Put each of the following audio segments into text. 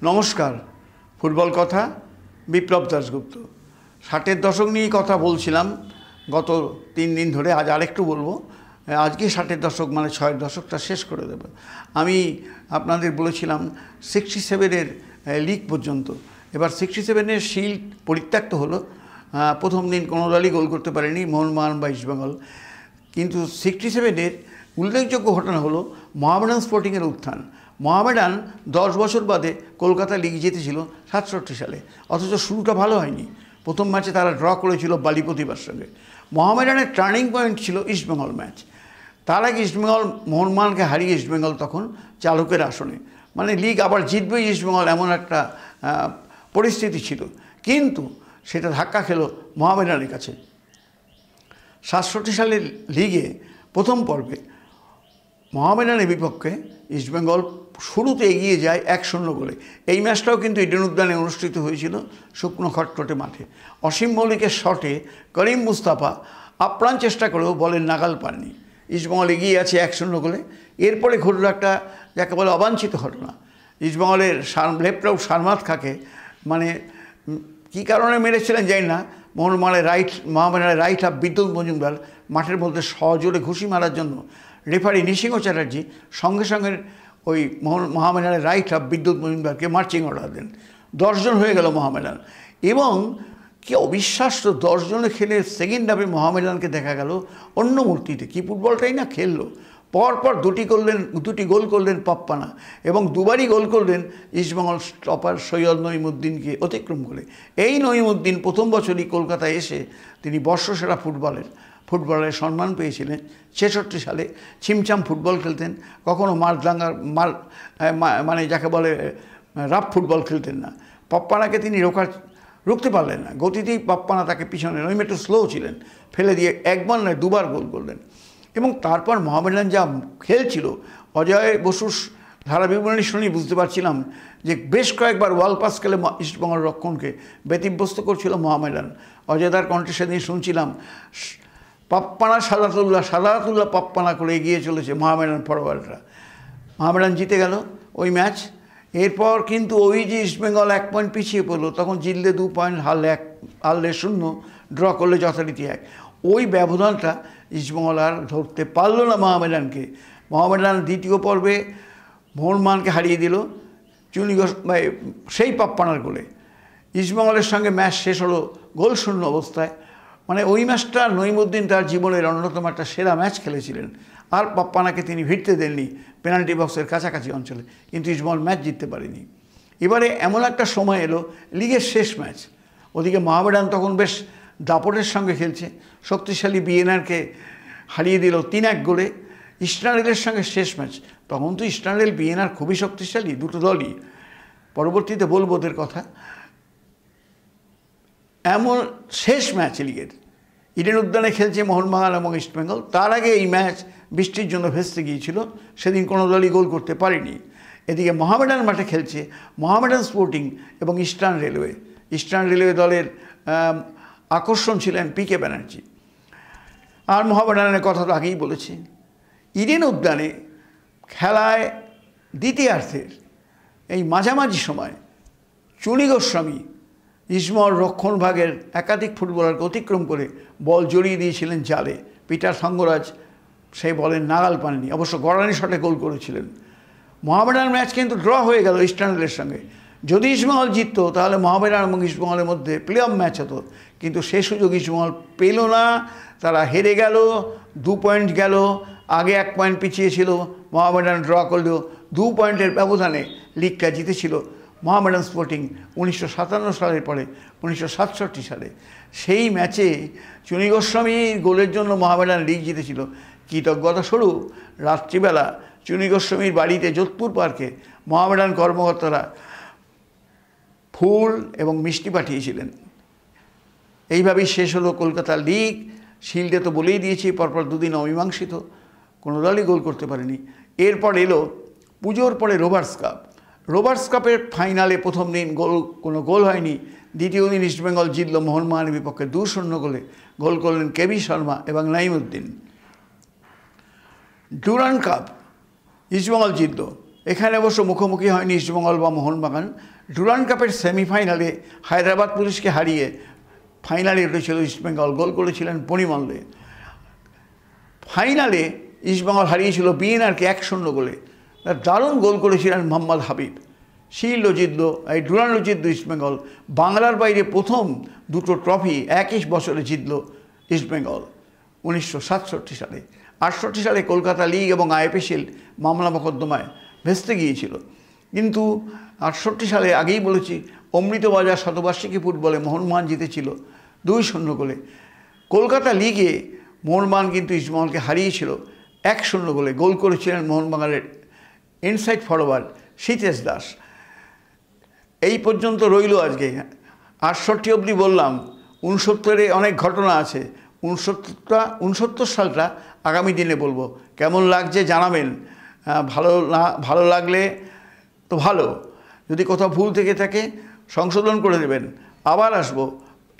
নমস্কার, ফুটবল কথা বিপ্লব দাশগুপ্ত। 60-এর দশক নিয়েই কথা বলছিলাম গত 3 দিন ধরে। আজ আরেকটু বলবো। আজকে 60-এর দশক মানে 6-এর দশকটা শেষ করে দেব। আমি আপনাদের বলেছিলাম 67-এর লিগ পর্যন্ত। এবার 67-এর শিল্ড পরিত্যক্ত হলো। প্রথম দিন কোনো দলই গোল করতে পারেনি, মোহনবাগান বা ইস্টবেঙ্গল। কিন্তু 67-এর উল্লেখযোগ্য ঘটনা হলো মোহামেডান স্পোর্টিংয়ের উত্থান। মোহামেডান 10 বছর বাদে কলকাতা লিগ জিতেছিল 67 সালে, অথচ শুরুটা ভালো হয়নি। প্রথম ম্যাচে তারা ড্র করেছিল বালিপ্রতিভার সঙ্গে। মোহামেডানের টার্নিং পয়েন্ট ছিল ইস্টবেঙ্গল ম্যাচ। তার আগে ইস্টবেঙ্গল মোহনবাগানকে হারিয়ে ইস্টবেঙ্গল তখন চালকের আসনে, মানে লিগ আবার জিতবে ইস্টবেঙ্গল, এমন একটা পরিস্থিতি ছিল। কিন্তু সেটা ধাক্কা খেলো মোহামেডানের কাছে। 67 সালের লিগে প্রথম পর্বে মোহামেডানের বিপক্ষে ইস্টবেঙ্গল শুরুতে এগিয়ে যায় 1-0 গোলে। এই ম্যাচটাও কিন্তু ইডেন উদ্যানে অনুষ্ঠিত হয়েছিল, শুকনো খটখটে মাঠে। অসীম মৌলিকের শটে করিম মুস্তাফা আপ্রাণ চেষ্টা করেও বলের নাগাল পাননি। ইস্টবেঙ্গল এগিয়ে আছে 1-0 গোলে। এরপরে ঘটল একটা যাকে বলে অবাঞ্ছিত ঘটনা। ইস্টবেঙ্গলের লেফট সারমাত খাকে, মানে কী কারণে মেরেছিলেন জানি না, মোহামেডানের রাইট হাফ বিদ্যুৎ মজুমদার মাঠের মধ্যে সজোরে ঘুষি মারার জন্য রেফারি নৃসিংহ চ্যাটার্জি সঙ্গে সঙ্গে ওই মোহামেডানের রাইট হাফ বিদ্যুৎ মজুমদারকে মার্চিং অর্ডার দেন। 10 জন হয়ে গেল মোহামেডান। এবং কি অবিশ্বাস্য, 10 জনে খেলে সেকেন্ড হাফে মোহামেডানকে দেখা গেল অন্য মূর্তিতে। কি ফুটবলটাই না খেললো। পরপর দুটি গোল করলেন পাপ্পানা, এবং দুবারই গোল করলেন ইস্টবেঙ্গল স্টপার সৈয়দ নঈমুদ্দিনকে অতিক্রম করে। এই নঈমুদ্দিন প্রথম বছরই কলকাতায় এসে তিনি বর্ষসেরা ফুটবলের সম্মান পেয়েছিলেন। 66 সালে ছিমছাম ফুটবল খেলতেন, কখনও মানে যাকে বলে রাফ ফুটবল খেলতেন না। পাপ্পানাকে তিনি রুখতে পারলেন না। গতিতেই পাপ্পানা তাকে পিছনে, নইম একটু স্লো ছিলেন, ফেলে দিয়ে একবার নয় দুবার গোল করলেন। এবং তারপর মোহামেডান যা খেলছিল, অজয় বসুর ধারা বিবরণী শুনেই বুঝতে পারছিলাম যে বেশ কয়েকবার ওয়াল পাস খেলে ইস্টবেঙ্গল রক্ষণকে ব্যতিব্যস্ত করছিল মোহামেডান। অজয়দার কণ্ঠে সেদিন শুনছিলাম পাপ্পানা সাদাতুল্লাহ পাপ্পানা করে এগিয়ে চলেছে মোহামেডান ফরওয়ার্ডরা। মোহামেডান জিতে গেল ওই ম্যাচ। এরপর কিন্তু ওই যে ইস্টবেঙ্গল 1 পয়েন্ট পিছিয়ে পড়লো, তখন জিতলে 2 পয়েন্ট, হারলে 0, ড্র করলে যথারীতি 1। ওই ব্যবধানটা ইস্টবেঙ্গল আর ধরতে পারল না মোহামেডানকে। মোহামেডান দ্বিতীয় পর্বে মোহনবাগানকে হারিয়ে দিল সেই পাপ্পানার গোলে। ইস্টবেঙ্গলের সঙ্গে ম্যাচ শেষ হলো গোলশূন্য অবস্থায়। মানে ওই ম্যাচটা নঈমুদ্দিন তার জীবনের অন্যতম একটা সেরা ম্যাচ খেলেছিলেন। আর পাপ্পানাকে তিনি ভিড়তে দেননি পেনাল্টি বক্সের কাছাকাছি অঞ্চলে, কিন্তু ইস্টবেঙ্গল ম্যাচ জিততে পারেনি। এবারে এমন একটা সময় এলো, লিগের শেষ ম্যাচ। ওদিকে মোহামেডান তখন বেশ দাপটের সঙ্গে খেলছে, শক্তিশালী বিএনআরকে হারিয়ে দিল 3-1 গোলে। ইস্টার্ন রেলের সঙ্গে শেষ ম্যাচ। তখন তো ইস্টার্ন রেল বিএনআর খুবই শক্তিশালী, দুটো দলই। পরবর্তীতে বলবো ওদের কথা। এমন শেষ ম্যাচ লিগের ইডেন উদ্যানে খেলছে মোহনবাগান এবং ইস্টবেঙ্গল। তার আগে এই ম্যাচ বৃষ্টির জন্য ভেস্তে গিয়েছিল, সেদিন কোনো দলই গোল করতে পারেনি। এদিকে মোহামেডান মাঠে খেলছে মোহামেডান স্পোর্টিং এবং ইস্টার্ন রেলওয়ে দলের আকর্ষণ ছিলেন পিকে ব্যানার্জি। আর মোহামেডানের কথা তো আগেই বলেছি। ইডেন উদ্যানে খেলায় দ্বিতীয়ার্ধের এই মাঝামাঝি সময় চুনি গোস্বামী ইস্টবেঙ্গল রক্ষণ ভাগের একাধিক ফুটবলারকে অতিক্রম করে বল জড়িয়ে দিয়েছিলেন জালে। পিটার সঙ্গরাজ সেই বলের নাগাল পাননি, অবশ্য গড়ানি শটে গোল করেছিলেন। মোহামেডান ম্যাচ কিন্তু ড্র হয়ে গেল ইস্টার্ন রেলের সঙ্গে। যদি ইস্টবেঙ্গল জিতত তাহলে মোহামেডান এবং ইস্টবেঙ্গলের মধ্যে প্লে অফ ম্যাচ হতো, কিন্তু সে সুযোগ ইস্টবেঙ্গল পেল না। তারা হেরে গেল, 2 পয়েন্ট গেল। আগে 1 পয়েন্ট পিছিয়ে ছিল, মোহামেডান ড্র করলেও 2 পয়েন্টের ব্যবধানে লিগটা জিতেছিল মোহামেডান স্পোর্টিং 1957 সালের পরে 1967 সালে। সেই ম্যাচে চুনি গোস্বামীর গোলের জন্য মোহামেডান লিগ জিতেছিল। কৃতজ্ঞতা স্বরূপ রাত্রিবেলা চুনি গোস্বামীর বাড়িতে যোধপুর পার্কে মোহামেডান কর্মকর্তারা ফুল এবং মিষ্টি পাঠিয়েছিলেন। এইভাবেই শেষ হলো কলকাতা লিগ। শিল্ডে তো বলেই দিয়েছি পরপর 2 দিন অমীমাংসিত, কোনো দলই গোল করতে পারেনি। এরপর এলো পুজোর পরে রোভার্স কাপের ফাইনালে প্রথম দিন কোনো গোল হয়নি। দ্বিতীয় দিন ইস্টবেঙ্গল জিতল মোহনবাগানের বিপক্ষে 2-0 গোলে। গোল করলেন কেবি শর্মা এবং নাইমুদ্দিন। ডুরান্ড কাপ ইস্টবেঙ্গল জিতল এখানে অবশ্য মুখোমুখি হয়নি ইস্টবেঙ্গল বা মোহনবাগান। ডুরান্ড কাপের সেমিফাইনালে হায়দ্রাবাদ পুলিশকে হারিয়ে ফাইনালে উঠেছিল ইস্টবেঙ্গল, গোল করেছিলেন পরিমলে। ফাইনালে ইস্টবেঙ্গল হারিয়েছিল বিএনআরকে 1-0 গোলে। দারুণ গোল করেছিলেন মোহাম্মদ হাবিব। শিল্ডও জিতল, এই ডুরান্ডও জিতল ইস্টবেঙ্গল। বাংলার বাইরে প্রথম দুটো ট্রফি একই বছরে জিতল ইস্টবেঙ্গল 1967 সালে। 68 সালে কলকাতা লিগ এবং আইপিএল মামলা মোকদ্দমায় ভেস্তে গিয়েছিল, কিন্তু 68 সালে আগেই বলেছি অমৃতবাজার শতবার্ষিকী ফুটবলে মোহনবাগান জিতেছিল 2-0 গোলে। কলকাতা লিগে মোহনবাগান কিন্তু ইস্টবেঙ্গলকে হারিয়েছিল 1-0 গোলে। গোল করেছিলেন মোহনবাগানের ইনসাইড ফরওয়ার্ড সিতেশ দাস। এই পর্যন্ত রইল আজকে। 68 অবধি বললাম, 69-এ অনেক ঘটনা আছে। 69 সালটা আগামী দিনে বলবো। কেমন লাগছে জানাবেন। ভালো লাগলে তো ভালো, যদি কোথাও ভুল থেকে থাকে সংশোধন করে দেবেন। আবার আসবো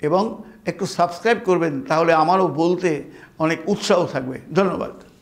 এবং একটু সাবস্ক্রাইব করবেন, তাহলে আমারও বলতে অনেক উৎসাহ থাকবে। ধন্যবাদ।